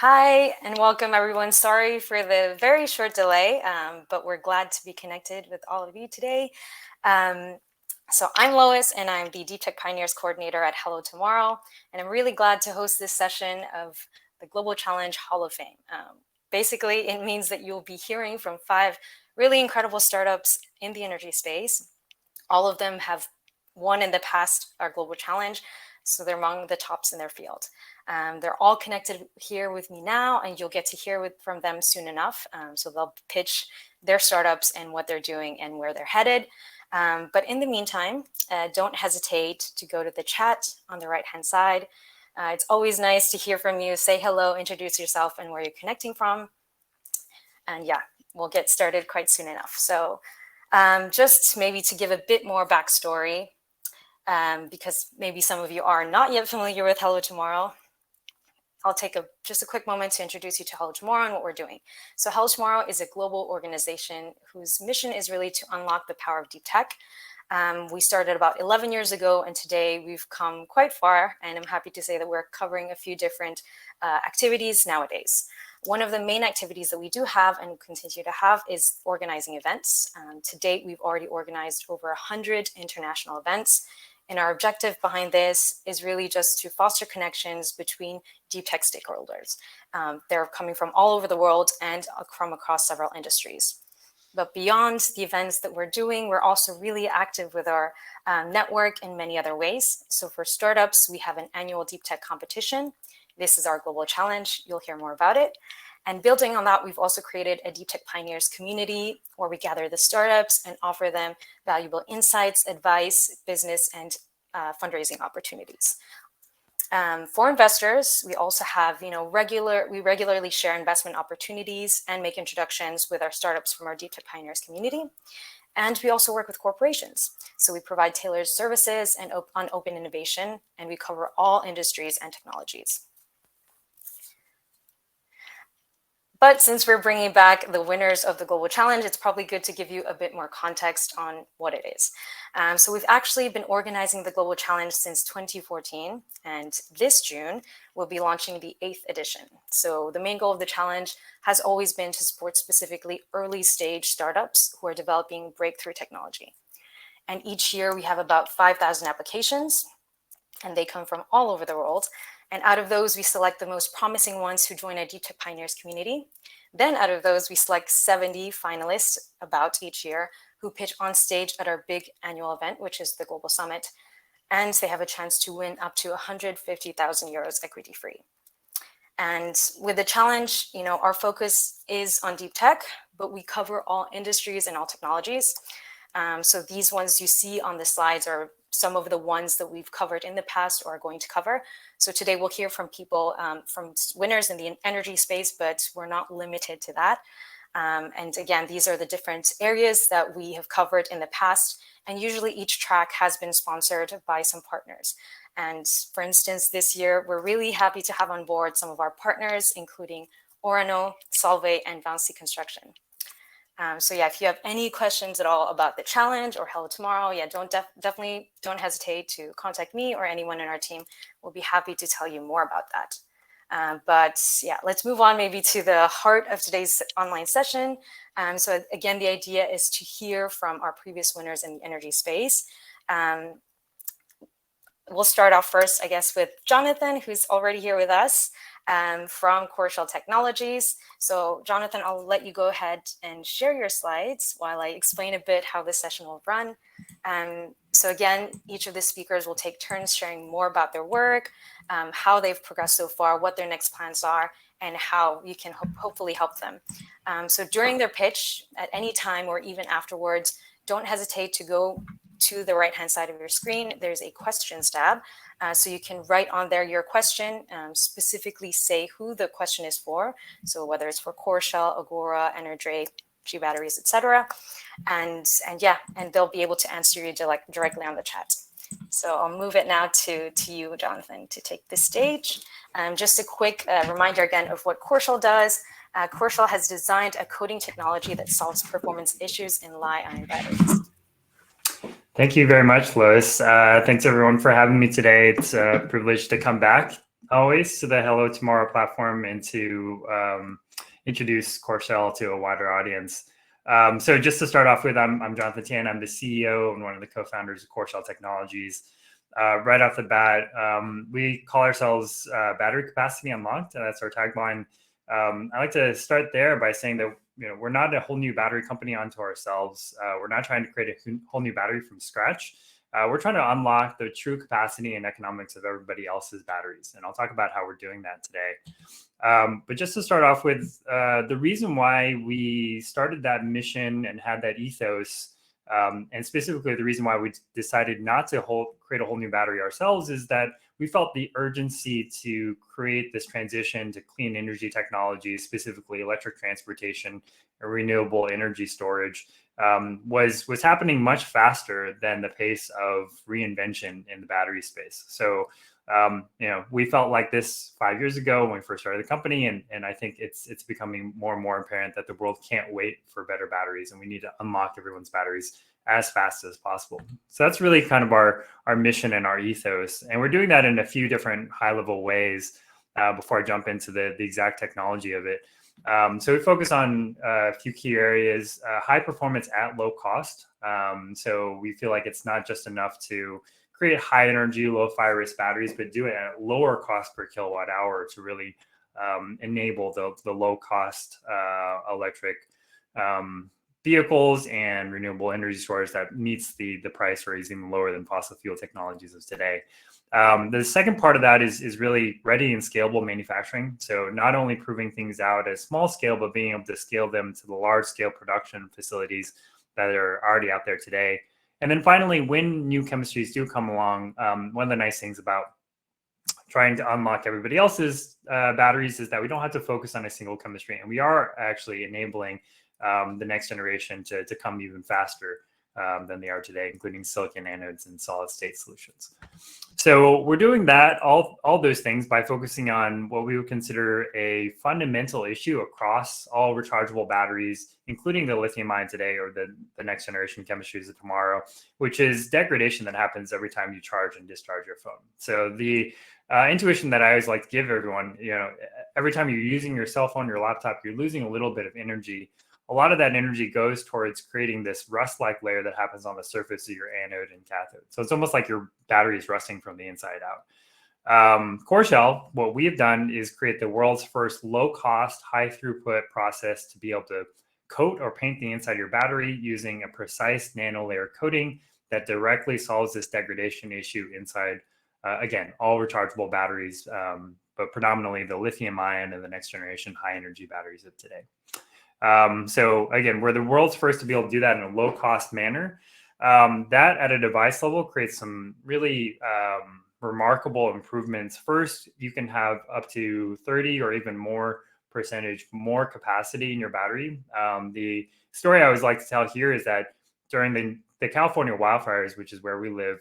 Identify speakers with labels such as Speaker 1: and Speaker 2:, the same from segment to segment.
Speaker 1: Hi, and welcome everyone. Sorry for the very short delay, but we're glad to be connected with all of you today. So I'm Lois, and I'm the Deep Tech Pioneers Coordinator at Hello Tomorrow, and I'm really glad to host this session of the Global Challenge Hall of Fame. Basically, it means that you'll be hearing from 5 really incredible startups in the energy space. All of them have won in the past our Global Challenge, so they're among the tops in their field. They're all connected here with me now, and you'll get to hear from them soon enough. So they'll pitch their startups and what they're doing and where they're headed. But in the meantime, don't hesitate to go to the chat on the right-hand side. It's always nice to hear from you. Say hello, introduce yourself, and where you're connecting from. And yeah, we'll get started quite soon enough. So just maybe to give a bit more backstory, because maybe some of you are not yet familiar with Hello Tomorrow, I'll take just a quick moment to introduce you to Hello Tomorrow and what we're doing. So Hello Tomorrow is a global organization whose mission is really to unlock the power of deep tech. We started about 11 years ago, and today we've come quite far, and I'm happy to say that we're covering a few different activities nowadays. One of the main activities that we do have and continue to have is organizing events. To date, we've already organized over 100 international events. And our objective behind this is really just to foster connections between deep tech stakeholders. They're coming from all over the world and from across several industries. But beyond the events that we're doing, we're also really active with our network in many other ways. So for startups, we have an annual deep tech competition. This is our global challenge. You'll hear more about it. And building on that, we've also created a Deep Tech Pioneers community where we gather the startups and offer them valuable insights, advice, business, and fundraising opportunities. For investors, we also have, we regularly share investment opportunities and make introductions with our startups from our Deep Tech Pioneers community. And we also work with corporations. So we provide tailored services and on open innovation, and we cover all industries and technologies. But since we're bringing back the winners of the Global Challenge, it's probably good to give you a bit more context on what it is. So we've actually been organizing the Global Challenge since 2014, and this June, we'll be launching the 8th edition. So the main goal of the challenge has always been to support specifically early stage startups who are developing breakthrough technology. And each year we have about 5,000 applications, and they come from all over the world. And out of those, we select the most promising ones who join our Deep Tech Pioneers community. Then out of those, we select 70 finalists about each year who pitch on stage at our big annual event, which is the Global Summit. And they have a chance to win up to 150,000 euros equity free. And with the challenge, our focus is on deep tech, but we cover all industries and all technologies. So these ones you see on the slides are some of the ones that we've covered in the past or are going to cover. So today we'll hear from people, from winners in the energy space, but we're not limited to that. And again, these are the different areas that we have covered in the past. And usually each track has been sponsored by some partners. And for instance, this year, we're really happy to have on board some of our partners, including Orano, Solvay, and Vinci Construction. So yeah, if you have any questions at all about the challenge or Hello Tomorrow, yeah, definitely don't hesitate to contact me or anyone in our team. We'll be happy to tell you more about that. But yeah, let's move on maybe to the heart of today's online session. So again, the idea is to hear from our previous winners in the energy space. We'll start off first, I guess, with Jonathan, who's already here with us. From Coreshell Technologies. So Jonathan, I'll let you go ahead and share your slides while I explain a bit how this session will run. So again, each of the speakers will take turns sharing more about their work, how they've progressed so far, what their next plans are, and how you can hopefully help them. So during their pitch, at any time or even afterwards, don't hesitate to go to the right-hand side of your screen. There's a questions tab. So you can write on there your question, specifically say who the question is for. So whether it's for Coreshell, Agora, Energy, G Batteries, etc. And they'll be able to answer you directly on the chat. So I'll move it now to you, Jonathan, to take the stage. Just a quick reminder again of what Coreshell does. Coreshell has designed a coating technology that solves performance issues in lithium-ion batteries.
Speaker 2: Thank you very much, Lois. Thanks everyone for having me today. It's a privilege to come back always to the Hello Tomorrow platform and to introduce Coreshell to a wider audience. So just to start off with, I'm Jonathan Tan. I'm the CEO and one of the co-founders of Coreshell Technologies. Right off the bat, we call ourselves Battery Capacity Unlocked. That's our tagline. I like to start there by saying that we're not a whole new battery company onto ourselves. We're not trying to create a whole new battery from scratch. We're trying to unlock the true capacity and economics of everybody else's batteries. And I'll talk about how we're doing that today. But just to start off with, the reason why we started that mission and had that ethos, and specifically the reason why we decided not to create a whole new battery ourselves, is that we felt the urgency to create this transition to clean energy technologies, specifically electric transportation and renewable energy storage, was happening much faster than the pace of reinvention in the battery space. So we felt like this 5 years ago when we first started the company, and I think it's becoming more and more apparent that the world can't wait for better batteries, and we need to unlock everyone's batteries as fast as possible. So that's really kind of our mission and our ethos, and we're doing that in a few different high-level ways. Before I jump into the exact technology of it, so we focus on a few key areas: high performance at low cost. So we feel like it's not just enough to create high energy, low fire risk batteries, but do it at lower cost per kilowatt hour to really enable the low cost electric vehicles and renewable energy storage that meets the price or is even lower than fossil fuel technologies of today. The second part of that is really ready and scalable manufacturing. So not only proving things out at small scale, but being able to scale them to the large scale production facilities that are already out there today. And then finally, when new chemistries do come along, one of the nice things about trying to unlock everybody else's batteries is that we don't have to focus on a single chemistry, and we are actually enabling the next generation to come even faster than they are today, including silicon anodes and solid state solutions. So we're doing that, all those things, by focusing on what we would consider a fundamental issue across all rechargeable batteries, including the lithium ion today or the next generation chemistries of tomorrow, which is degradation that happens every time you charge and discharge your phone. So the intuition that I always like to give everyone, every time you're using your cell phone, your laptop, you're losing a little bit of energy. A lot of that energy goes towards creating this rust-like layer that happens on the surface of your anode and cathode. So it's almost like your battery is rusting from the inside out. Coreshell, what we have done is create the world's first low-cost, high-throughput process to be able to coat or paint the inside of your battery using a precise nano-layer coating that directly solves this degradation issue inside, again, all rechargeable batteries, but predominantly the lithium-ion and the next-generation high-energy batteries of today. So again, we're the world's first to be able to do that in a low-cost manner. That at a device level creates some really remarkable improvements. First, you can have up to 30 or even more percentage more capacity in your battery. The story I always like to tell here is that during the California wildfires, which is where we live,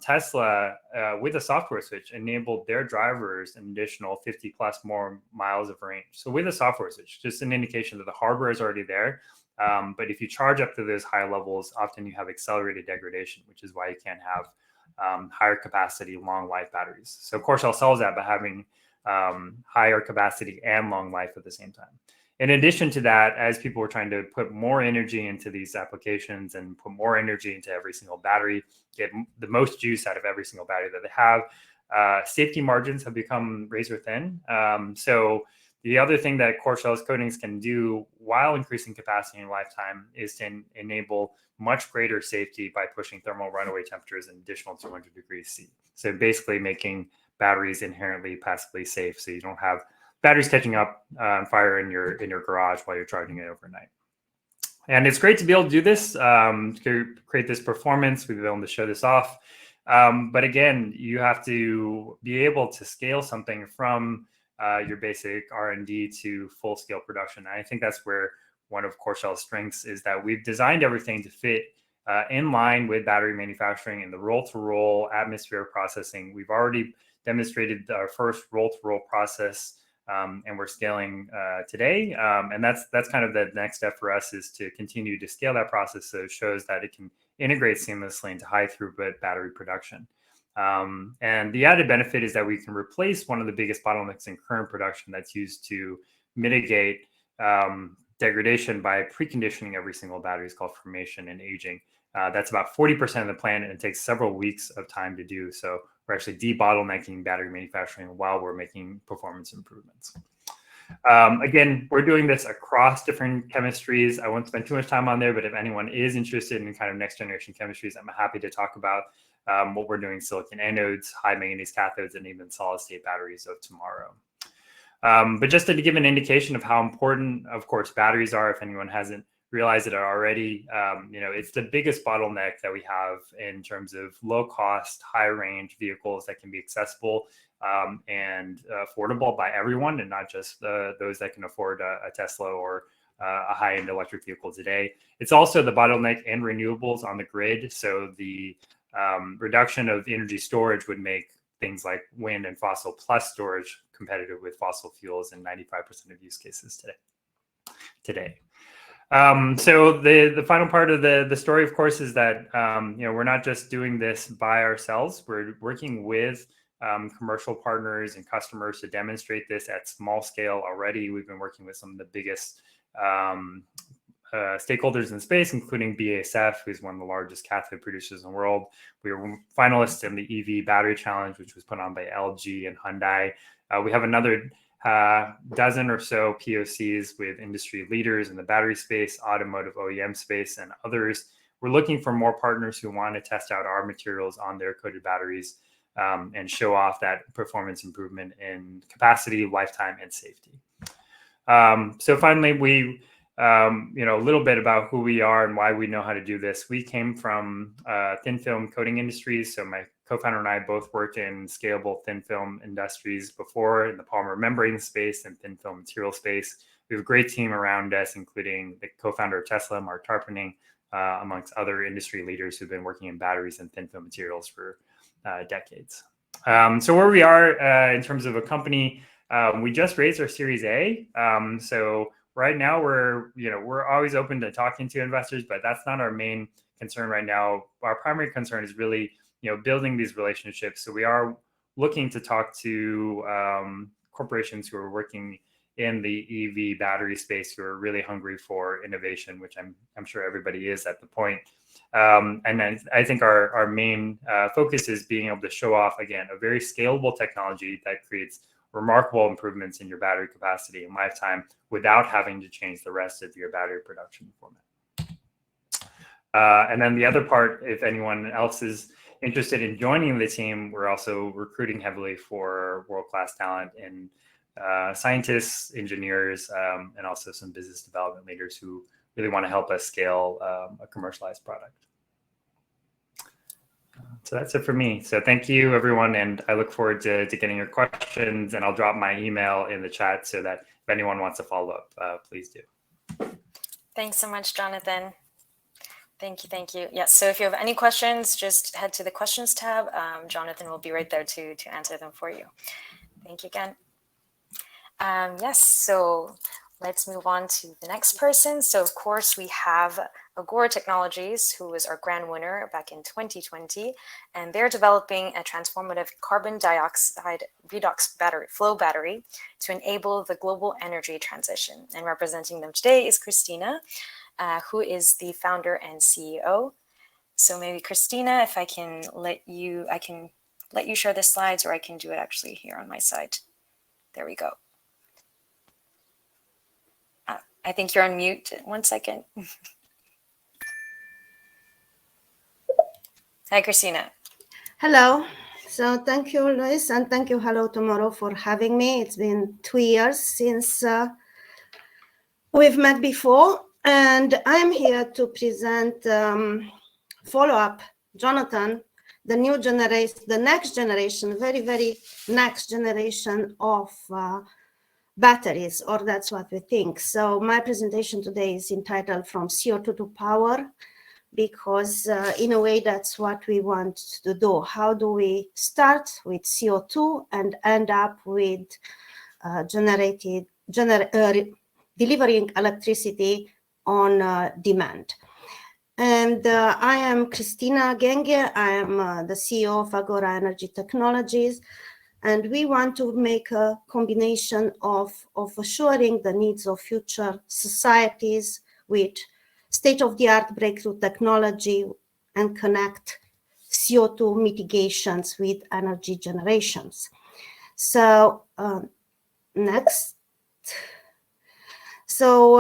Speaker 2: Tesla, with a software switch, enabled their drivers an additional 50 plus more miles of range. So with a software switch, just an indication that the hardware is already there. But if you charge up to those high levels, often you have accelerated degradation, which is why you can't have higher capacity, long life batteries. So Coreshell solves that by having higher capacity and long life at the same time. In addition to that, as people were trying to put more energy into these applications and put more energy into every single battery, get the most juice out of every single battery that they have, safety margins have become razor thin. So the other thing that Coreshell's coatings can do while increasing capacity and lifetime is to enable much greater safety by pushing thermal runaway temperatures an additional 200 degrees C. So basically making batteries inherently passively safe, so you don't have batteries catching up on fire in your garage while you're charging it overnight. And it's great to be able to do this, to create this performance. We've been able to show this off. But again, you have to be able to scale something from your basic R&D to full-scale production. And I think that's where one of Coreshell's strengths is that we've designed everything to fit in line with battery manufacturing and the roll-to-roll atmospheric processing. We've already demonstrated our first roll-to-roll process, and we're scaling today. And that's kind of the next step for us, is to continue to scale that process so it shows that it can integrate seamlessly into high throughput battery production. And the added benefit is that we can replace one of the biggest bottlenecks in current production that's used to mitigate degradation by preconditioning every single battery. Is called formation and aging. That's about 40% of the plan, and it takes several weeks of time to do. So we're actually debottlenecking battery manufacturing while we're making performance improvements. Again, we're doing this across different chemistries. I won't spend too much time on there, but if anyone is interested in kind of next generation chemistries, I'm happy to talk about what we're doing: silicon anodes, high manganese cathodes, and even solid state batteries of tomorrow. But just to give an indication of how important, of course, batteries are, if anyone hasn't realized it already, it's the biggest bottleneck that we have in terms of low cost, high range vehicles that can be accessible and affordable by everyone, and not just those that can afford a Tesla or a high-end electric vehicle today. It's also the bottleneck in renewables on the grid. So the reduction of energy storage would make things like wind and fossil plus storage competitive with fossil fuels in 95% of use cases today. So the final part of the story, of course, is that we're not just doing this by ourselves. We're working with commercial partners and customers to demonstrate this at small scale already. We've been working with some of the biggest stakeholders in space, including BASF, who's one of the largest cathode producers in the world. We were finalists in the EV Battery Challenge, which was put on by LG and Hyundai. We have another dozen or so POCs with industry leaders in the battery space, automotive OEM space, and others. We're looking for more partners who want to test out our materials on their coated batteries and show off that performance improvement in capacity, lifetime, and safety. So finally, we a little bit about who we are and why we know how to do this. We came from thin film coating industries. So my co-founder and I both worked in scalable thin film industries before, in the polymer membrane space and thin film material space. We have a great team around us, including the co-founder of Tesla, Mark Tarpenning, amongst other industry leaders who've been working in batteries and thin film materials for decades. So where we are in terms of a company, we just raised our Series A. So right now we're always open to talking to investors, but that's not our main concern right now. Our primary concern is really building these relationships. So we are looking to talk to corporations who are working in the EV battery space, who are really hungry for innovation, which I'm sure everybody is at the point. And then I think our main focus is being able to show off, again, a very scalable technology that creates remarkable improvements in your battery capacity and lifetime without having to change the rest of your battery production format. And then the other part, if anyone else is interested in joining the team, we're also recruiting heavily for world-class talent in scientists, engineers, and also some business development leaders who really want to help us scale a commercialized product. So that's it for me. So thank you, everyone, and I look forward to getting your questions, and I'll drop my email in the chat so that if anyone wants to follow up, please do.
Speaker 1: Thanks so much, Jonathan. Thank you, thank you. Yes, so if you have any questions, just head to the questions tab. Jonathan will be right there to answer them for you. Thank you again. Yes, so let's move on to the next person. So of course we have Agora Technologies, who was our grand winner back in 2020, and they're developing a transformative carbon dioxide redox flow battery to enable the global energy transition. And representing them today is Christina, who is the founder and CEO. So maybe Christina, if I can let you share the slides, or I can do it actually here on my side. There we go. I think you're on mute. 1 second. Hi, Christina.
Speaker 3: Hello. So thank you, Luis, and thank you, Hello Tomorrow, for having me. It's been 2 years since we've met before, and I'm here to present follow-up, Jonathan, the next generation, very, very next generation of batteries, or that's what we think. So my presentation today is entitled From CO2 to Power, because in a way that's what we want to do. How do we start with CO2 and end up with delivering electricity on demand? And I am Christina Genge. I am the CEO of Agora Energy Technologies. And we want to make a combination of assuring the needs of future societies with state-of-the-art breakthrough technology and connect CO2 mitigations with energy generations. So next. So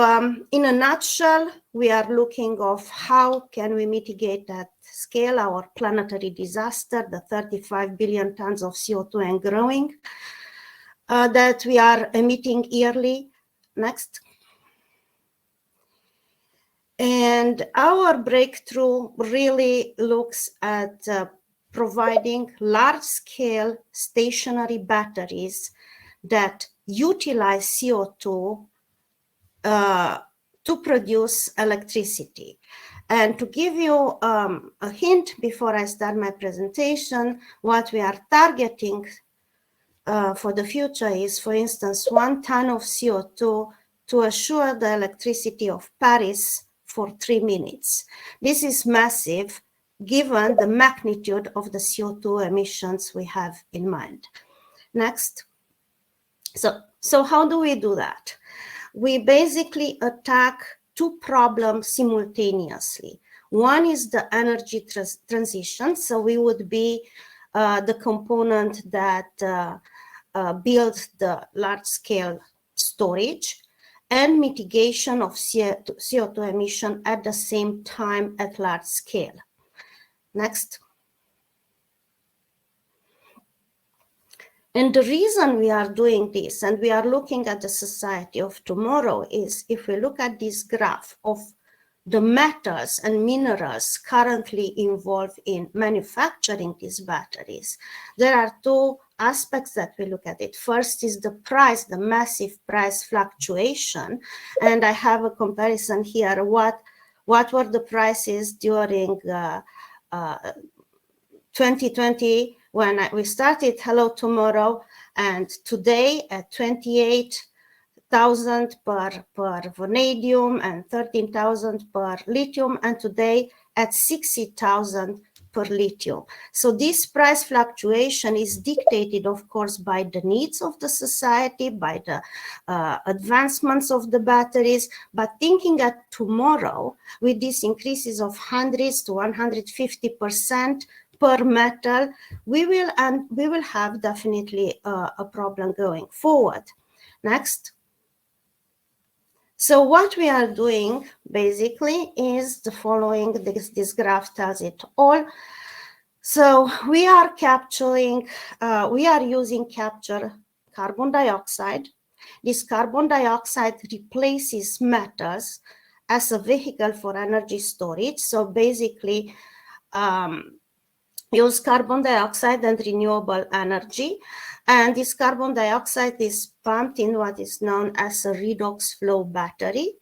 Speaker 3: in a nutshell, we are looking of how can we mitigate at scale our planetary disaster, the 35 billion tons of CO2 and growing that we are emitting yearly. Next. And our breakthrough really looks at providing large-scale stationary batteries that utilize CO2 to produce electricity. And to give you a hint before I start my presentation, what we are targeting for the future is, for instance, 1 ton of CO2 to assure the electricity of Paris for 3 minutes. This is massive given the magnitude of the CO2 emissions we have in mind. Next. So how do we do that? We basically attack 2 problems simultaneously. One is the energy transition. So we would be the component that builds the large-scale storage and mitigation of CO2 emission at the same time at large scale. Next. And the reason we are doing this, and we are looking at the society of tomorrow, is if we look at this graph of the metals and minerals currently involved in manufacturing these batteries, there are 2 aspects that we look at it. First is the price, the massive price fluctuation. And I have a comparison here. What were the prices during 2020 when we started Hello Tomorrow, and today at 28,000 per vanadium and 13,000 per lithium, and today at 60,000 per lithium. So this price fluctuation is dictated, of course, by the needs of the society, by the advancements of the batteries. But thinking at tomorrow, with these increases of hundreds to 150% per metal, we will have definitely a problem going forward. Next. So what we are doing basically is the following. This graph tells it all. So we are using capture carbon dioxide. This carbon dioxide replaces metals as a vehicle for energy storage. So basically, use carbon dioxide and renewable energy. And this carbon dioxide is pumped in what is known as a redox flow battery.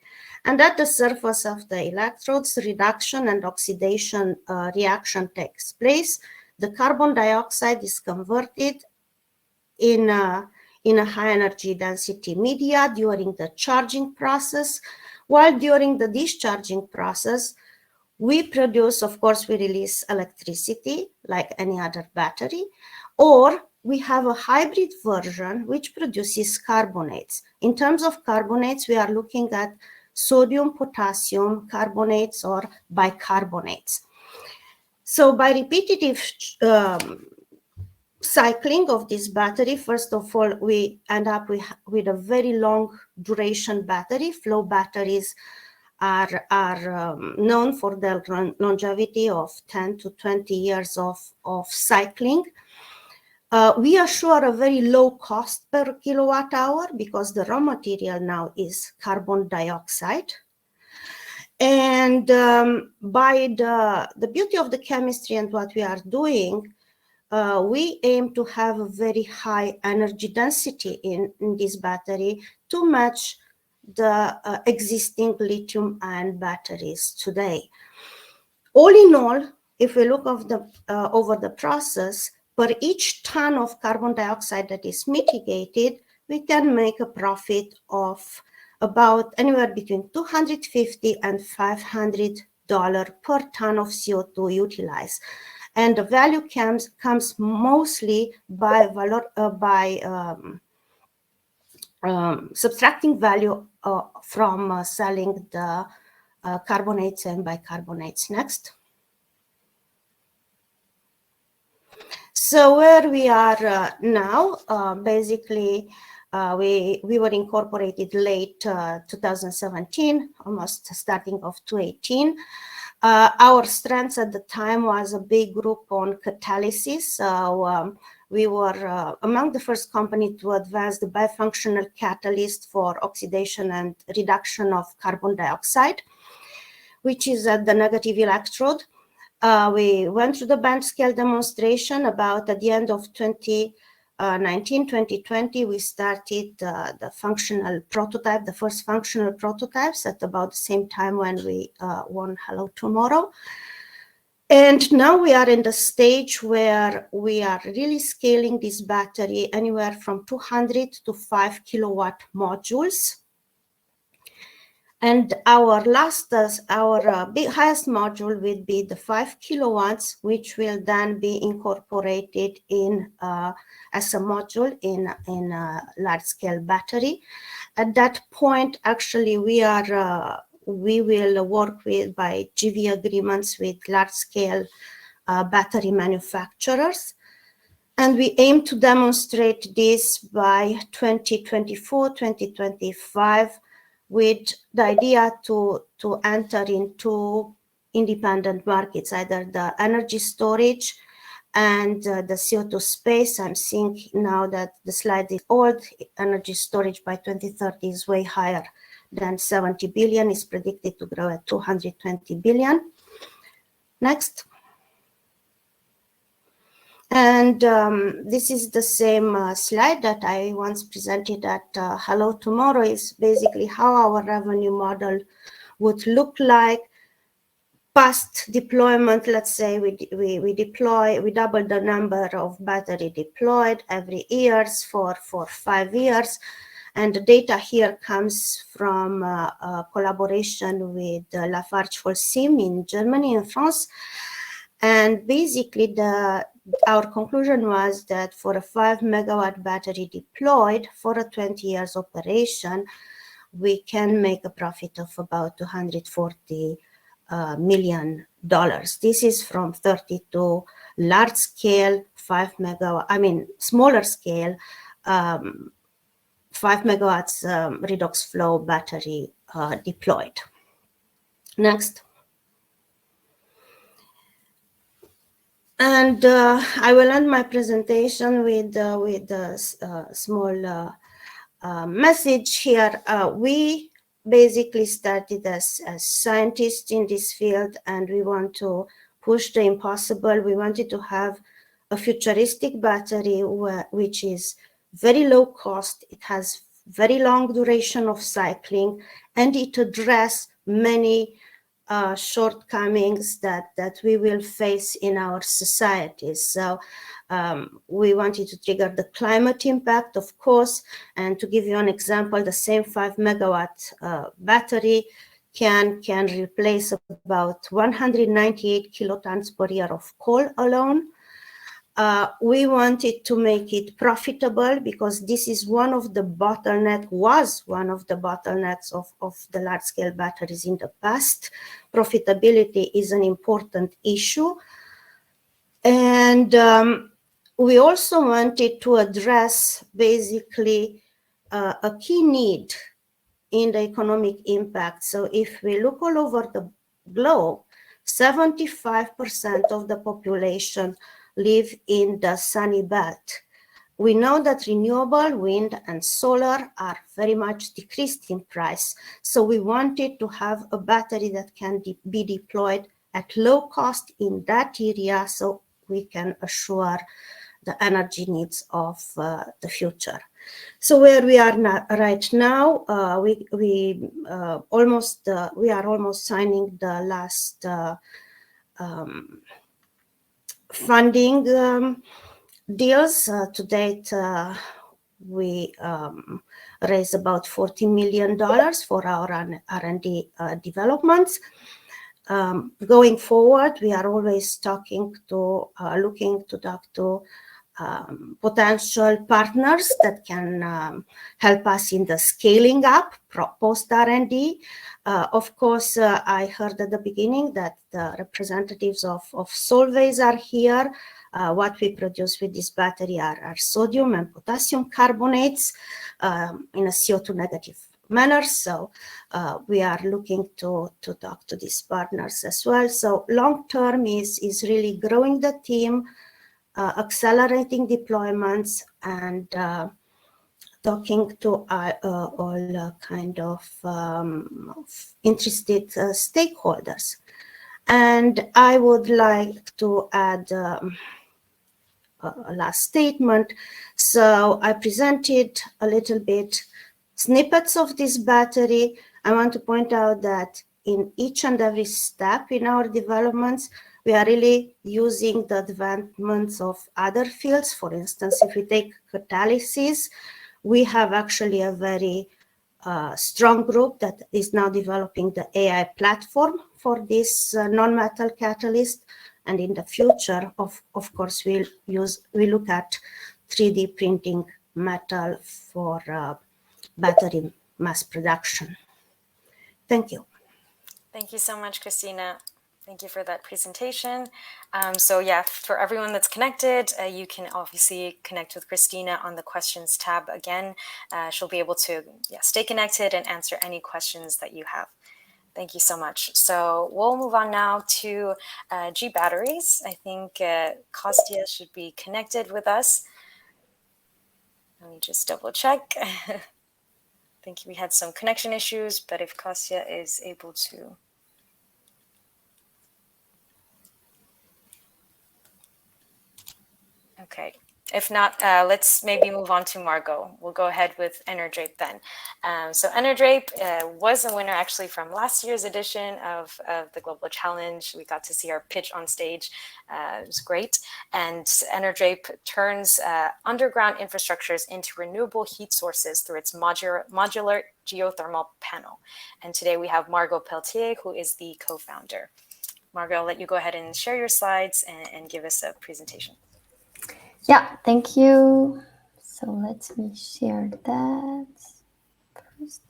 Speaker 3: And at the surface of the electrodes, reduction and oxidation reaction takes place. The carbon dioxide is converted in a high energy density media during the charging process, while during the discharging process, we produce, of course, we release electricity like any other battery, or we have a hybrid version which produces carbonates. In terms of carbonates, we are looking at sodium, potassium carbonates or bicarbonates. So by repetitive cycling of this battery, first of all, we end up with a very long duration battery. Flow batteries are known for their longevity of 10 to 20 years of cycling. We assure a very low cost per kilowatt hour because the raw material now is carbon dioxide. And by the beauty of the chemistry and what we are doing, we aim to have a very high energy density in this battery to match the existing lithium-ion batteries today. All in all, if we look over the process, per each ton of carbon dioxide that is mitigated, we can make a profit of about anywhere between $250 and $500 per ton of CO2 utilized. And the value comes mostly by subtracting value from selling the carbonates and bicarbonates. Next. So where we are now, basically, we were incorporated late 2017, almost starting of 2018. Our strengths at the time was a big group on catalysis. So we were among the first company to advance the bifunctional catalyst for oxidation and reduction of carbon dioxide, which is at the negative electrode. We went through the bench scale demonstration about at the end of 2019, 2020, we started the functional prototype, the first functional prototypes at about the same time when we won Hello Tomorrow. And now we are in the stage where we are really scaling this battery anywhere from 200 to 5 kilowatt modules. And our highest module will be the 5 kilowatts, which will then be incorporated in as a module in a large-scale battery. At that point, actually, we will work by JV agreements with large-scale battery manufacturers. And we aim to demonstrate this by 2024, 2025, with the idea to enter into independent markets, either the energy storage and the CO2 space. I'm seeing now that the slide is old. Energy storage by 2030 is way higher than 70 billion, is predicted to grow at 220 billion. Next. And this is the same slide that I once presented at Hello Tomorrow. Is basically how our revenue model would look like past deployment. Let's say we double the number of battery deployed every year for 5 years. And the data here comes from a collaboration with Lafarge-Holcim in Germany and France. And basically our conclusion was that for a 5 megawatt battery deployed for a 20 years operation, we can make a profit of about $240 million. This is from 32 large scale 5 megawatt, smaller scale 5 megawatts redox flow battery deployed. Next. And I will end my presentation with a small message here. We basically started as scientists in this field, and we want to push the impossible. We wanted to have a futuristic battery which is very low cost. It has very long duration of cycling, and it addresses many shortcomings that we will face in our societies. So we wanted to trigger the climate impact, of course, and to give you an example, the same 5 megawatt battery can replace about 198 kilotons per year of coal alone. We wanted to make it profitable because this is was one of the bottlenecks of the large-scale batteries in the past. Profitability is an important issue. And we also wanted to address basically a key need in the economic impact. So if we look all over the globe, 75% of the population live in the sunny belt. We know that renewable wind and solar are very much decreased in price. So we wanted to have a battery that can be deployed at low cost in that area so we can assure the energy needs of the future. So where we are right now, we are almost signing the last funding deals. To date, we raised about $40 million for our R&D developments. Going forward, we are always looking to talk to potential partners that can help us in the scaling up post R&D. Of course, I heard at the beginning that the representatives of Solvay's are here. What we produce with this battery are sodium and potassium carbonates in a CO2 negative manner. So we are looking to talk to these partners as well. So long term is really growing the team, accelerating deployments, and talking to all kind of interested stakeholders. And I would like to add a last statement. So I presented a little bit snippets of this battery. I want to point out that in each and every step in our developments, we are really using the advancements of other fields. For instance, if we take catalysis, we have actually a very strong group that is now developing the AI platform for this non-metal catalyst. And in the future, of course, we look at 3D printing metal for battery mass production. Thank you.
Speaker 1: Thank you so much, Christina. Thank you for that presentation. So yeah, for everyone that's connected, you can obviously connect with Christina on the questions tab again. She'll be able to stay connected and answer any questions that you have. Thank you so much. So we'll move on now to G batteries. I think Kostya should be connected with us. Let me just double check. I think we had some connection issues, but if Kostya is able to. Okay. If not, let's maybe move on to Margot. We'll go ahead with Enerdrape then. So Enerdrape was a winner actually from last year's edition of the Global Challenge. We got to see our pitch on stage. It was great. And Enerdrape turns underground infrastructures into renewable heat sources through its modular geothermal panel. And today we have Margot Peltier, who is the co-founder. Margot, I'll let you go ahead and share your slides and give us a presentation.
Speaker 4: Yeah, thank you. So let me share that first.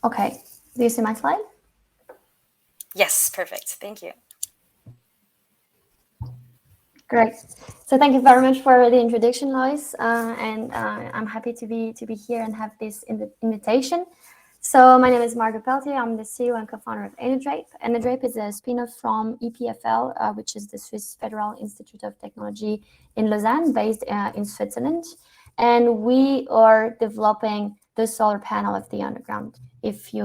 Speaker 4: Okay, do you see my slide?
Speaker 1: Yes, perfect. Thank you.
Speaker 4: Great. So thank you very much for the introduction, Lois. And I'm happy to be here and have this invitation. So my name is Margot Peltier. I'm the CEO and co-founder of Enerdrape. Enerdrape is a spin-off from EPFL, which is the Swiss Federal Institute of Technology in Lausanne, based in Switzerland. And we are developing the solar panel of the underground, if you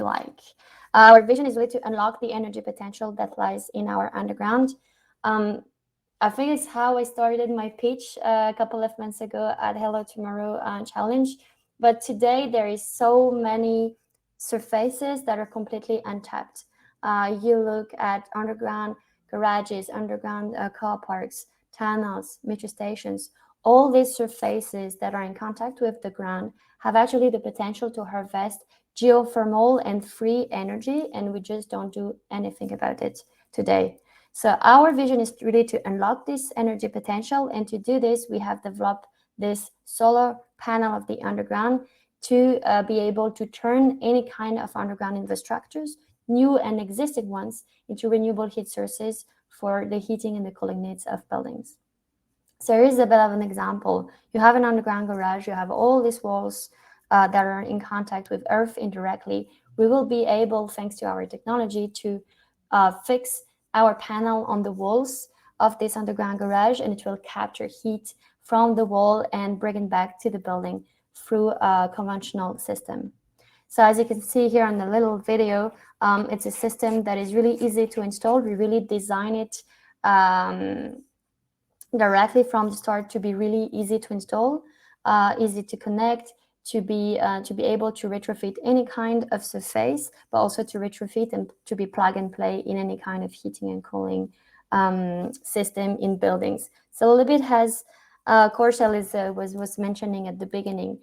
Speaker 4: like. Our vision is really to unlock the energy potential that lies in our underground. I think it's how I started my pitch a couple of months ago at Hello Tomorrow Challenge. But today there is so many surfaces that are completely untapped. You look at underground garages, underground car parks, tunnels, metro stations. All these surfaces that are in contact with the ground have actually the potential to harvest geothermal and free energy, and we just don't do anything about it today. So our vision is really to unlock this energy potential, and to do this, we have developed this solar panel of the underground to be able to turn any kind of underground infrastructures, new and existing ones, into renewable heat sources for the heating and the cooling needs of buildings. So here is a bit of an example. You have an underground garage, you have all these walls that are in contact with earth indirectly. We will be able, thanks to our technology, to fix our panel on the walls of this underground garage, and it will capture heat from the wall and bring it back to the building through a conventional system. So as you can see here in the little video, it's a system that is really easy to install. We really design it directly from the start to be really easy to install, easy to connect, to be able to retrofit any kind of surface, but also to retrofit and to be plug and play in any kind of heating and cooling system in buildings. So a little bit has Coreshell was mentioning at the beginning.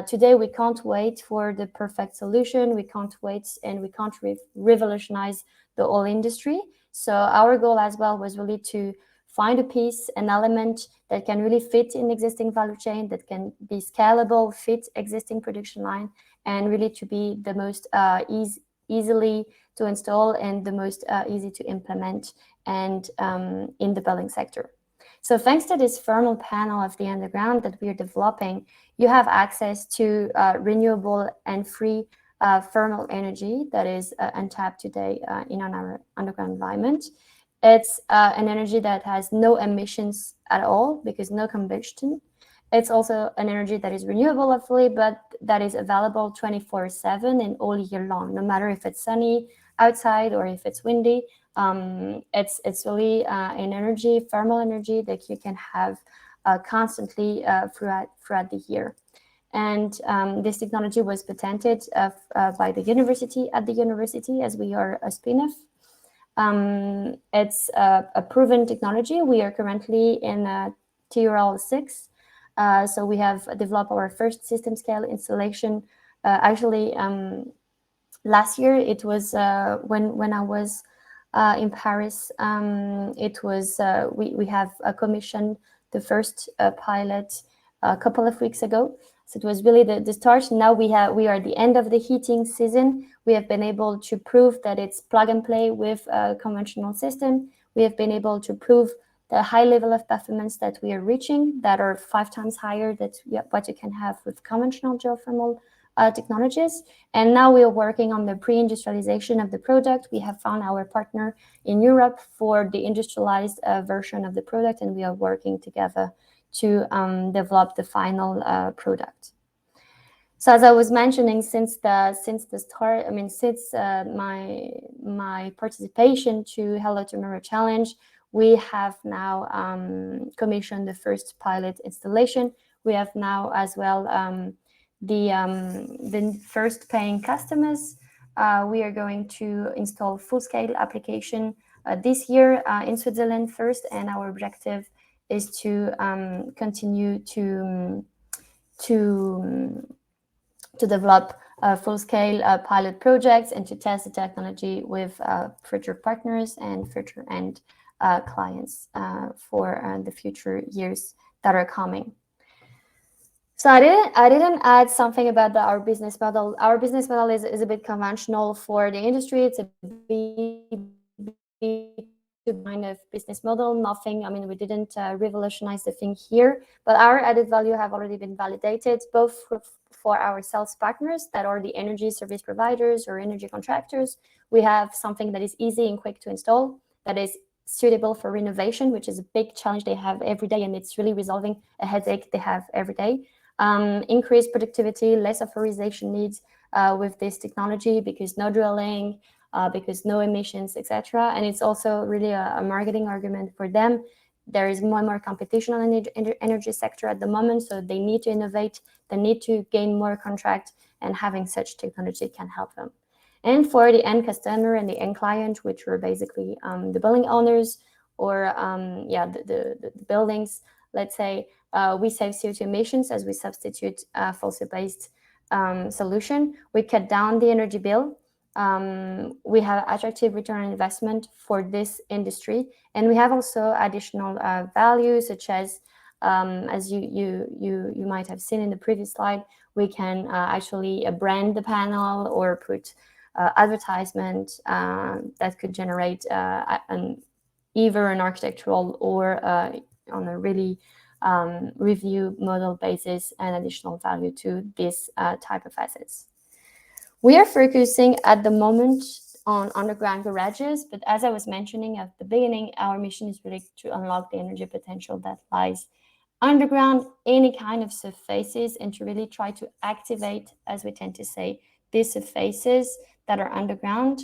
Speaker 4: Today, we can't wait for the perfect solution. We can't wait, and we can't revolutionize the whole industry. So our goal as well was really to find a piece, an element that can really fit in existing value chain, that can be scalable, fit existing production line, and really to be the most easily to install and the most easy to implement and in the building sector. So thanks to this thermal panel of the underground that we're developing, you have access to renewable and free thermal energy that is untapped today in our underground environment. It's an energy that has no emissions at all because no combustion. It's also an energy that is renewable, hopefully, but that is available 24/7 and all year long, no matter if it's sunny outside or if it's windy. It's really an energy, thermal energy that you can have constantly throughout the year. And this technology was patented by the university, as we are a spin-off. It's a proven technology. We are currently in TRL 6. So we have developed our first system scale installation. Actually, last year, it was when I was in Paris. It was we have commissioned the first pilot a couple of weeks ago. So it was really the start. Now we are at the end of the heating season. We have been able to prove that it's plug and play with a conventional system. We have been able to prove the high level of performance that we are reaching, that are 5 times higher than what you can have with conventional geothermal technologies. And now we are working on the pre-industrialization of the product. We have found our partner in Europe for the industrialized version of the product, and we are working together to develop the final product. So as I was mentioning, since the start, I mean, since my participation to Hello Tomorrow Challenge, we have now commissioned the first pilot installation. We have now as well the first paying customers. We are going to install full-scale application this year in Switzerland first, and our objective is to continue to develop full-scale pilot projects and to test the technology with future partners and future end clients for the future years that are coming. So I didn't add something about our business model. Our business model is a bit conventional for the industry. It's a kind of business model. Nothing, I mean, we didn't revolutionize the thing here, but our added value have already been validated both for our sales partners that are the energy service providers or energy contractors. We have something that is easy and quick to install, that is suitable for renovation, which is a big challenge they have every day, and it's really resolving a headache they have every day. Increased productivity, less authorization needs with this technology because no drilling, because no emissions, etc. And it's also really a marketing argument for them. There is more and more competition on the energy sector at the moment, so they need to innovate, they need to gain more contract, and having such technology can help them. And for the end customer and the end client, which were basically the building owners or the buildings, let's say, we save CO2 emissions as we substitute fossil-based solution. We cut down the energy bill. We have attractive return on investment for this industry, and we have also additional value, such as you might have seen in the previous slide, we can actually brand the panel or put advertisement that could generate either an architectural or on a really review model basis and additional value to this type of assets. We are focusing at the moment on underground garages, but as I was mentioning at the beginning, our mission is really to unlock the energy potential that lies underground, any kind of surfaces, and to really try to activate, as we tend to say, these surfaces that are underground.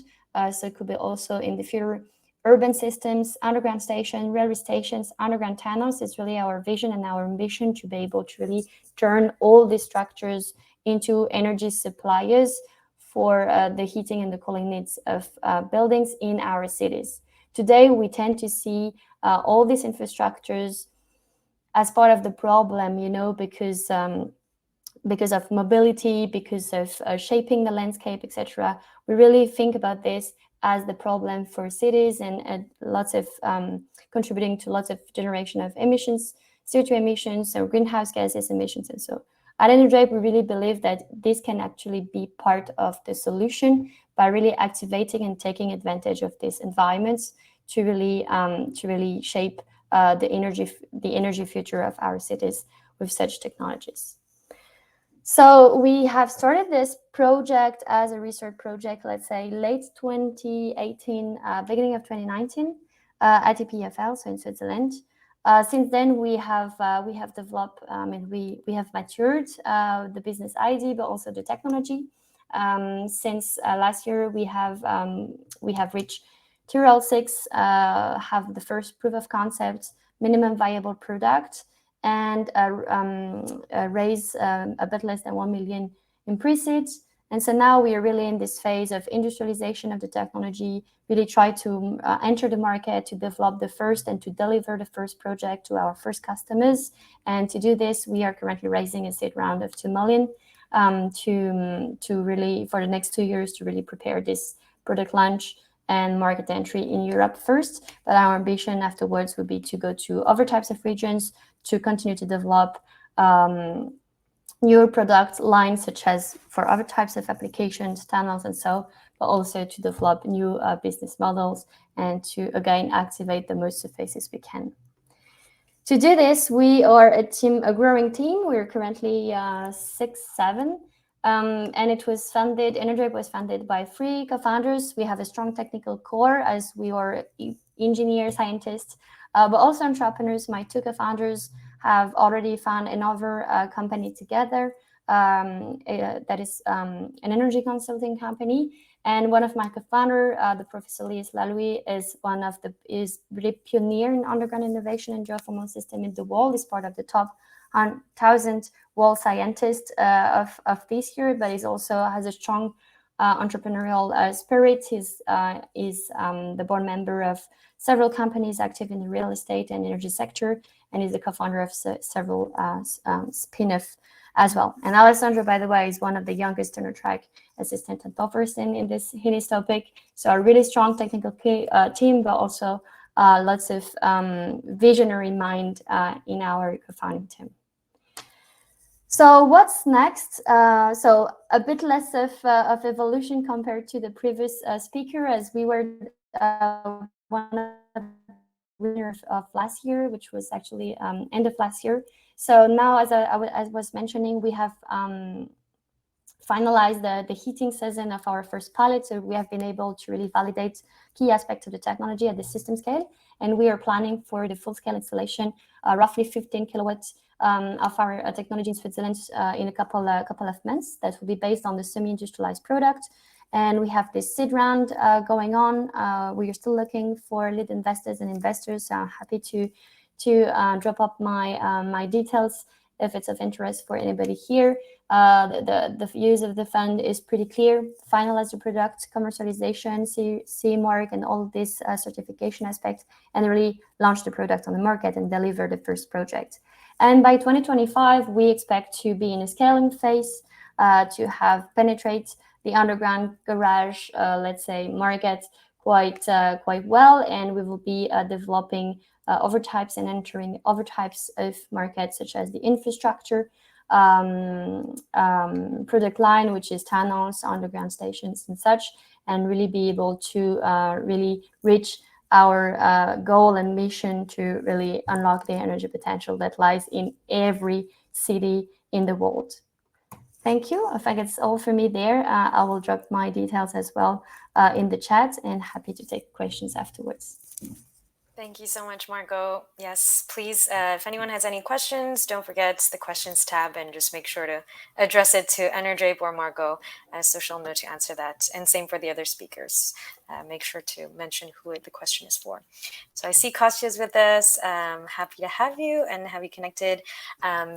Speaker 4: So it could be also in the future urban systems, underground station, railway stations, underground tunnels. It's really our vision and our ambition to be able to really turn all these structures into energy suppliers for the heating and the cooling needs of buildings in our cities. Today, we tend to see all these infrastructures as part of the problem, because because of mobility, because of shaping the landscape, etc. We really think about this as the problem for cities, and lots of contributing to lots of generation of emissions, CO2 emissions, or greenhouse gases emissions. And so at Enerdrape, we really believe that this can actually be part of the solution by really activating and taking advantage of these environments to really shape the energy future of our cities with such technologies. So we have started this project as a research project, let's say late 2018, beginning of 2019, at EPFL, so in Switzerland. Since then, we have developed and we have matured the business idea, but also the technology. Since last year, we have reached TRL 6, have the first proof of concept, minimum viable product, and raise a bit less than 1 million in pre-seed. And so now we are really in this phase of industrialization of the technology, really try to enter the market, to develop the first and to deliver the first project to our first customers. And to do this, we are currently raising a seed round of 2 million to really, for the next 2 years, to really prepare this product launch and market entry in Europe first. But our ambition afterwards would be to go to other types of regions, to continue to develop new product lines, such as for other types of applications, tunnels, and so, but also to develop new business models and to, again, activate the most surfaces we can. To do this, we are a growing team. We're currently 6, 7. And it was funded, Enerdrape was funded by 3 co-founders. We have a strong technical core, as we are engineers, scientists, but also entrepreneurs. My 2 co-founders have already found another company together that is an energy consulting company. And one of my co-founder, the Professor Lies Lalui, is really pioneer in underground innovation and geothermal system in the world. Is part of the top 1,000 world scientists of this year, but he also has a strong entrepreneurial spirit. He's the board member of several companies active in the real estate and energy sector, and is the co-founder of several spin-off as well. And Alessandro, by the way, is one of the youngest tenure track assistant and top person in this topic. So a really strong technical team, but also lots of visionary mind in our co-founding team. So what's next? So a bit less of evolution compared to the previous speaker, as we were one of the winners of last year, which was actually end of last year. So now, as I was mentioning, we have finalized the heating season of our first pilot. So we have been able to really validate key aspects of the technology at the system scale. And we are planning for the full-scale installation, roughly 15 kilowatts of our technology in Switzerland in a couple of months. That will be based on the semi-industrialized product. And we have this seed round going on. We are still looking for lead investors and investors. So I'm happy to drop up my details if it's of interest for anybody here. The use of the fund is pretty clear. Finalize the product, commercialization, CE mark, and all of this certification aspects, and really launch the product on the market and deliver the first project. And by 2025, we expect to be in a scaling phase, to have penetrate the underground garage, let's say, market quite well, and we will be developing other types and entering other types of markets, such as the infrastructure product line, which is tunnels, underground stations, and such, and really be able to really reach our goal and mission to really unlock the energy potential that lies in every city in the world. Thank you. I think it's all for me there. I will drop my details as well in the chat, and happy to take questions afterwards.
Speaker 1: Thank you so much, Margot. Yes, please, if anyone has any questions, don't forget the questions tab and just make sure to address it to Enerdrape or Margot, so she'll know to answer that. And same for the other speakers. Make sure to mention who the question is for. So I see Kostya's with us. Happy to have you and have you connected.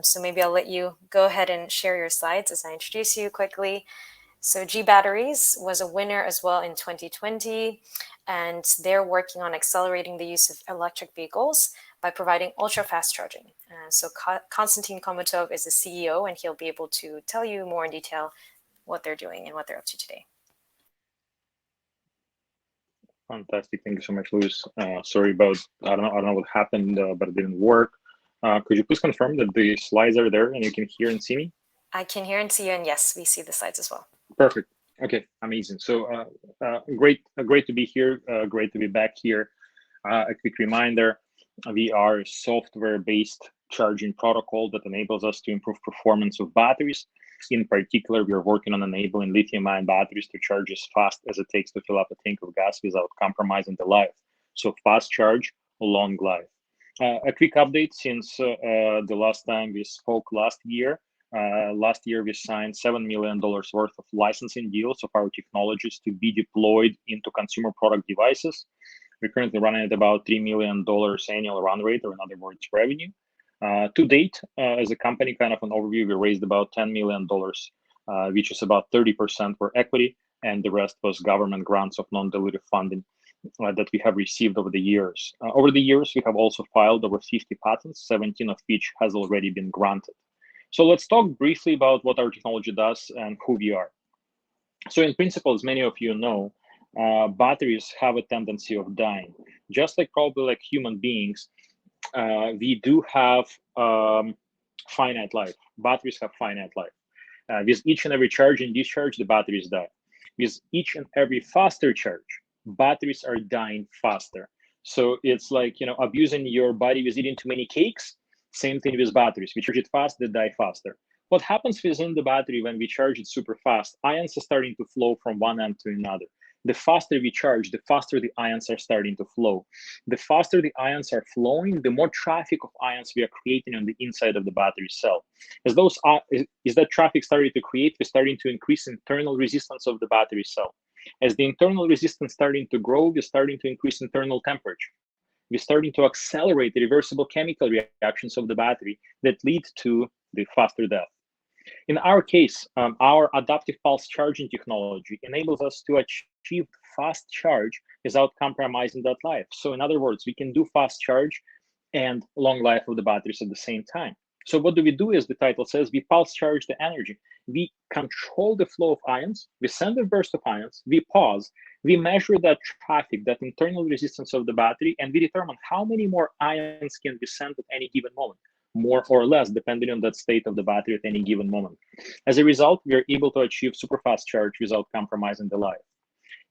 Speaker 1: So maybe I'll let you go ahead and share your slides as I introduce you quickly. So G Batteries was a winner as well in 2020. and they're working on accelerating the use of electric vehicles by providing ultra-fast charging. So Konstantin Komotov is the CEO, and he'll be able to tell you more in detail what they're doing and what they're up to today.
Speaker 5: Fantastic. Thank you so much, Luis. Sorry about, I don't know what happened, but it didn't work. Could you please confirm that the slides are there and you can hear and see me?
Speaker 1: I can hear and see you, and yes, we see the slides as well.
Speaker 5: Perfect. Okay, amazing. So great to be here. Great to be back here. A quick reminder, we are a software-based charging protocol that enables us to improve performance of batteries. In particular, we are working on enabling lithium-ion batteries to charge as fast as it takes to fill up a tank of gas without compromising the life. So fast charge, long life. A quick update since the last time we spoke last year. Last year, we signed $7 million worth of licensing deals of our technologies to be deployed into consumer product devices. We're currently running at about $3 million annual run rate, or in other words, revenue. To date, as a company, kind of an overview, we raised about $10 million, which is about 30% for equity, and the rest was government grants of non-dilutive funding that we have received over the years. Over the years, we have also filed over 50 patents, 17 of which has already been granted. So let's talk briefly about what our technology does and who we are. So in principle, as many of you know, batteries have a tendency of dying. Just like probably like human beings, we do have finite life. Batteries have finite life. With each and every charge and discharge, the batteries die. With each and every faster charge, batteries are dying faster. So it's like, you know, abusing your body with eating too many cakes. Same thing with batteries. We charge it fast, they die faster. What happens within the battery when we charge it super fast? Ions are starting to flow from one end to another. The faster we charge, the faster the ions are starting to flow. The faster the ions are flowing, the more traffic of ions we are creating on the inside of the battery cell. As that traffic started to create, we're starting to increase internal resistance of the battery cell. As the internal resistance starting to grow, we're starting to increase internal temperature. We're starting to accelerate the reversible chemical reactions of the battery that lead to the faster death. In our case, our adaptive pulse charging technology enables us to achieve fast charge without compromising that life. So in other words, we can do fast charge and long life of the batteries at the same time. So what do we do? As the title says, we pulse charge the energy. We control the flow of ions. We send a burst of ions. We pause. We measure that traffic, that internal resistance of the battery, and we determine how many more ions can be sent at any given moment, more or less, depending on that state of the battery at any given moment. As a result, we are able to achieve super fast charge without compromising the life.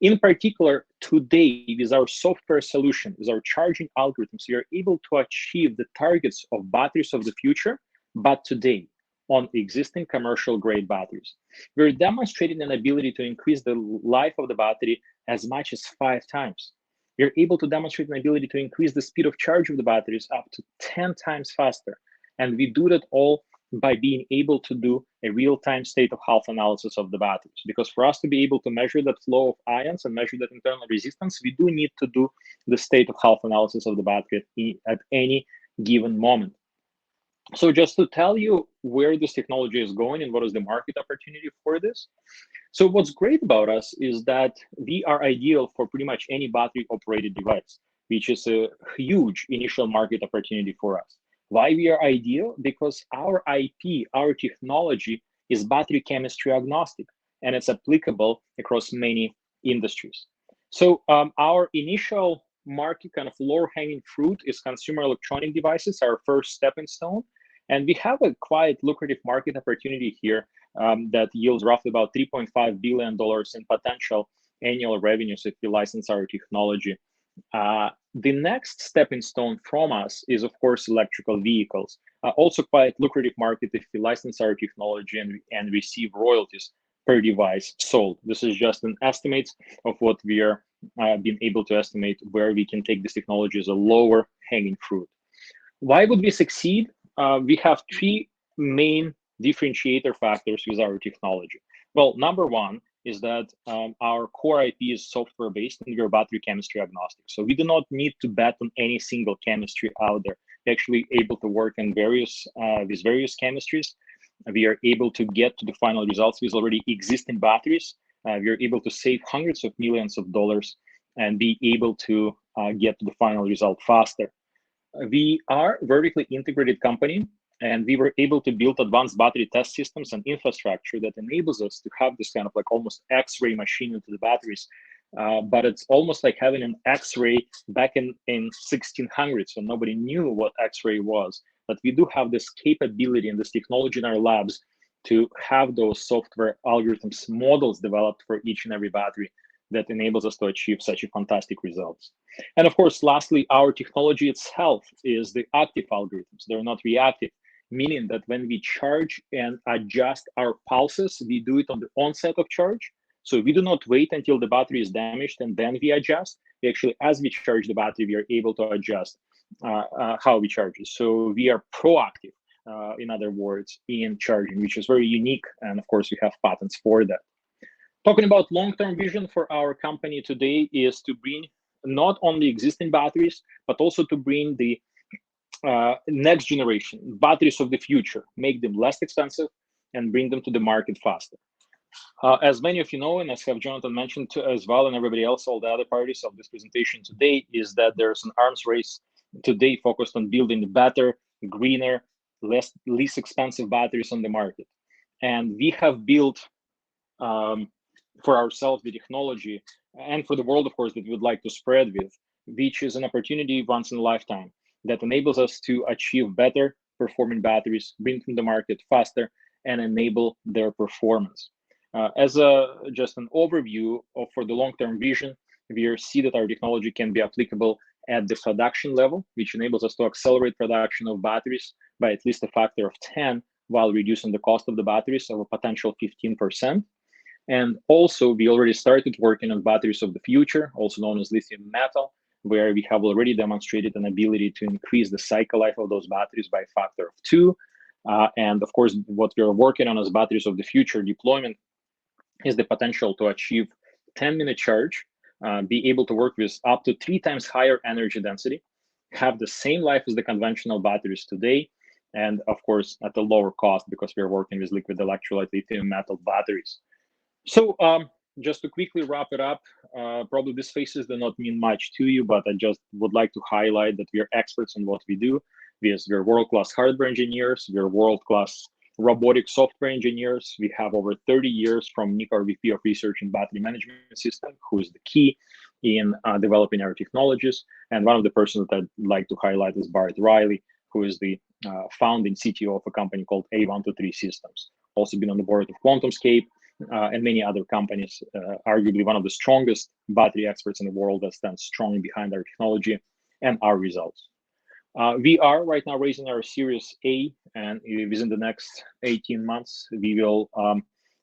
Speaker 5: In particular, today, with our software solution, with our charging algorithms, we are able to achieve the targets of batteries of the future, but today, on existing commercial grade batteries. We're demonstrating an ability to increase the life of the battery as much as 5 times. We're able to demonstrate an ability to increase the speed of charge of the batteries up to 10 times faster. And we do that all by being able to do a real-time state of health analysis of the batteries. Because for us to be able to measure that flow of ions and measure that internal resistance, we do need to do the state of health analysis of the battery at any given moment. So just to tell you where this technology is going and what is the market opportunity for this. So what's great about us is that we are ideal for pretty much any battery operated device, which is a huge initial market opportunity for us. Why we are ideal? Because our IP, our technology is battery chemistry agnostic, and it's applicable across many industries. So our initial market, kind of low-hanging fruit, is consumer electronic devices, our first stepping stone. And we have a quite lucrative market opportunity here that yields roughly about $3.5 billion in potential annual revenues if we license our technology. The next stepping stone from us is, of course, electrical vehicles. Also quite lucrative market if we license our technology and receive royalties per device sold. This is just an estimate of what we are being able to estimate where we can take this technology as a lower hanging fruit. Why would we succeed? We have 3 main differentiator factors with our technology. Well, number one is that our core IP is software based and we're battery chemistry agnostic. So we do not need to bet on any single chemistry out there. We're actually able to work in various chemistries. We are able to get to the final results with already existing batteries. We are able to save hundreds of millions of dollars and be able to get to the final result faster. We are a vertically integrated company, and we were able to build advanced battery test systems and infrastructure that enables us to have this kind of like almost X-ray machine into the batteries. But it's almost like having an X-ray back in 1600s when nobody knew what X-ray was. But we do have this capability and this technology in our labs to have those software algorithms models developed for each and every battery that enables us to achieve such a fantastic results. And of course, lastly, our technology itself is the active algorithms. They're not reactive, meaning that when we charge and adjust our pulses, we do it on the onset of charge. So we do not wait until the battery is damaged and then we adjust. We actually, as we charge the battery, we are able to adjust how we charge it. So we are proactive, in other words, in charging, which is very unique. And of course, we have patents for that. Talking about long-term vision for our company today is to bring not only existing batteries, but also to bring the next generation batteries of the future, make them less expensive and bring them to the market faster. As many of you know, and as have Jonathan mentioned as well, and everybody else, all the other parties of this presentation today, is that there's an arms race today focused on building better, greener, least expensive batteries on the market. And we have built for ourselves the technology, and for the world, of course, that we would like to spread with, which is an opportunity once in a lifetime that enables us to achieve better performing batteries, bring them to the market faster, and enable their performance. As just an overview for the long-term vision, we see that our technology can be applicable at the production level, which enables us to accelerate production of batteries by at least a factor of 10, while reducing the cost of the batteries of a potential 15%. And also, we already started working on batteries of the future, also known as lithium metal, where we have already demonstrated an ability to increase the cycle life of those batteries by a factor of 2. And of course, what we are working on as batteries of the future deployment is the potential to achieve 10-minute charge, be able to work with up to 3 times higher energy density, have the same life as the conventional batteries today, and of course, at a lower cost because we are working with liquid electrolyte lithium metal batteries. So just to quickly wrap it up, probably these faces do not mean much to you, but I just would like to highlight that we are experts in what we do. We're world-class hardware engineers, we're world-class robotic software engineers. We have over 30 years from Nick, our VP of Research and Battery Management System, who is the key in developing our technologies. And one of the persons that I'd like to highlight is Bart Riley, who is the founding CTO of a company called A123 Systems. Also been on the board of QuantumScape and many other companies, arguably one of the strongest battery experts in the world that stands strongly behind our technology and our results. We are right now raising our Series A, and within the next 18 months, we will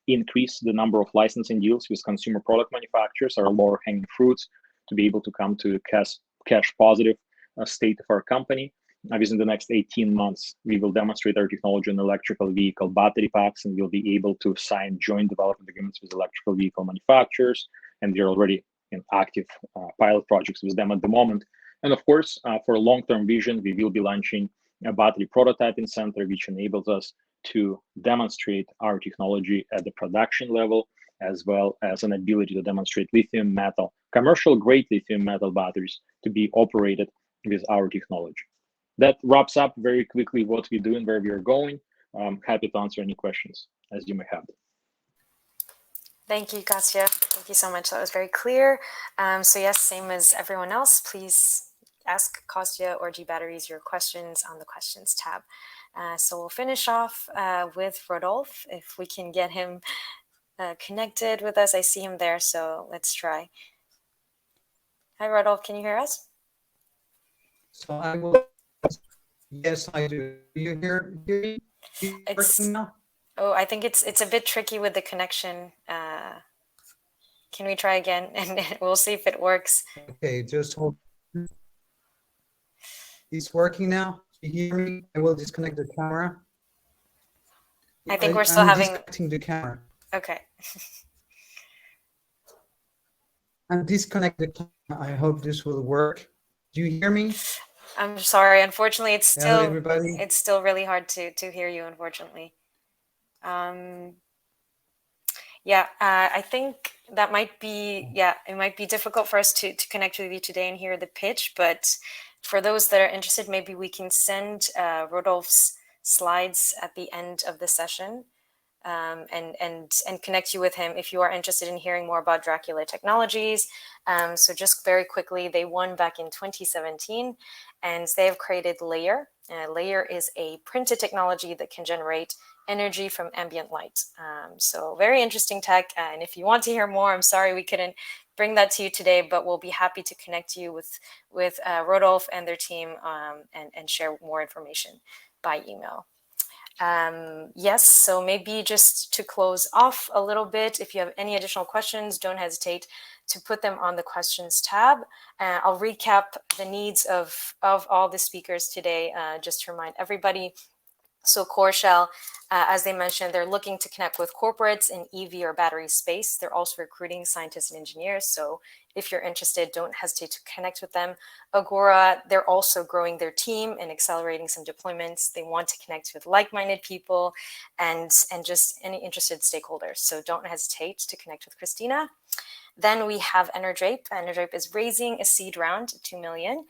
Speaker 5: increase the number of licensing deals with consumer product manufacturers, our lower hanging fruits, to be able to come to cash positive state of our company. Within the next 18 months, we will demonstrate our technology in electrical vehicle battery packs, and we'll be able to sign joint development agreements with electrical vehicle manufacturers. And we're already in active pilot projects with them at the moment. And of course, for a long-term vision, we will be launching a battery prototyping center, which enables us to demonstrate our technology at the production level, as well as an ability to demonstrate lithium metal, commercial grade lithium metal batteries to be operated with our technology. That wraps up very quickly what we do and where we are going. I'm happy to answer any questions as you may have.
Speaker 1: Thank you, Kostya. Thank you so much. That was very clear. So yes, same as everyone else, please ask Kostya or G Batteries your questions on the questions tab. So we'll finish off with Rodolphe, if we can get him connected with us. I see him there, so let's try. Hi, Rodolphe, can you hear us?
Speaker 6: So I will. Yes, I do. Do you hear me?
Speaker 1: Oh, I think it's a bit tricky with the connection. Can we try again? And we'll see if it works.
Speaker 6: Okay, just hold. It's working now. Do you hear me? I will disconnect the camera.
Speaker 1: I think we're still having.
Speaker 6: Disconnecting the camera.
Speaker 1: Okay.
Speaker 6: I'm disconnecting the camera. I hope this will work. Do you hear me?
Speaker 1: I'm sorry. Unfortunately, it's still
Speaker 6: Hello, everybody.
Speaker 1: It's still really hard to hear you. Unfortunately. Yeah, I think that might be, it might be difficult for us to connect with you today and hear the pitch, but for those that are interested, maybe we can send Rodolphe's slides at the end of the session, and connect you with him if you are interested in hearing more about Dracula Technologies. So just very quickly, they won back in 2017, and they have created Layer. Layer is a printed technology that can generate energy from ambient light. So very interesting tech. And if you want to hear more, I'm sorry we couldn't bring that to you today, but we'll be happy to connect you with Rodolphe and their team, and share more information by email. Yes, so maybe just to close off a little bit, if you have any additional questions, don't hesitate to put them on the questions tab. I'll recap the needs of all the speakers today, just to remind everybody. So Coreshell, as they mentioned, they're looking to connect with corporates in EV or battery space. They're also recruiting scientists and engineers. So if you're interested, don't hesitate to connect with them. Agora, they're also growing their team and accelerating some deployments. They want to connect with like-minded people and just any interested stakeholders. So don't hesitate to connect with Christina. Then we have Enerdrape. Enerdrape is raising a seed round, 2 million.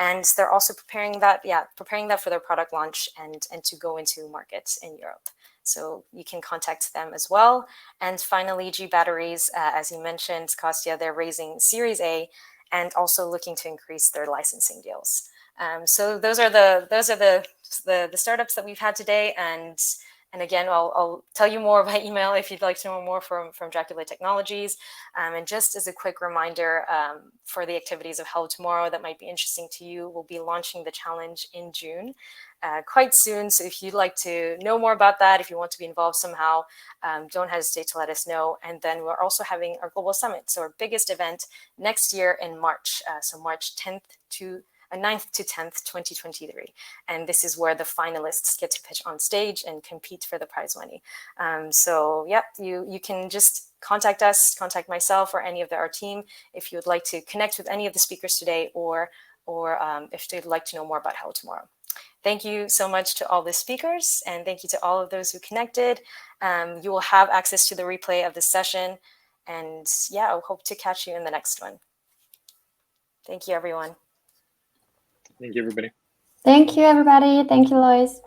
Speaker 1: And they're also preparing that for their product launch and to go into markets in Europe. So you can contact them as well. And finally, G Batteries, as you mentioned, Kostya, they're raising Series A and also looking to increase their licensing deals. So those are the startups that we've had today. And again, I'll tell you more by email if you'd like to know more from Dracula Technologies. And just as a quick reminder, for the activities of Hello Tomorrow that might be interesting to you, we'll be launching the challenge in June, quite soon. So if you'd like to know more about that, if you want to be involved somehow, don't hesitate to let us know. And then we're also having our Global Summit, so our biggest event next year in March, so March 9th to 10th, 2023. And this is where the finalists get to pitch on stage and compete for the prize money. So yep, you can just contact us, contact myself or any of our team if you would like to connect with any of the speakers today, or if they'd like to know more about Hello Tomorrow. Thank you so much to all the speakers, and thank you to all of those who connected. You will have access to the replay of this session, and yeah, I hope to catch you in the next one. Thank you, everyone.
Speaker 5: Thank you, everybody.
Speaker 4: Thank you, everybody. Thank you, Lois.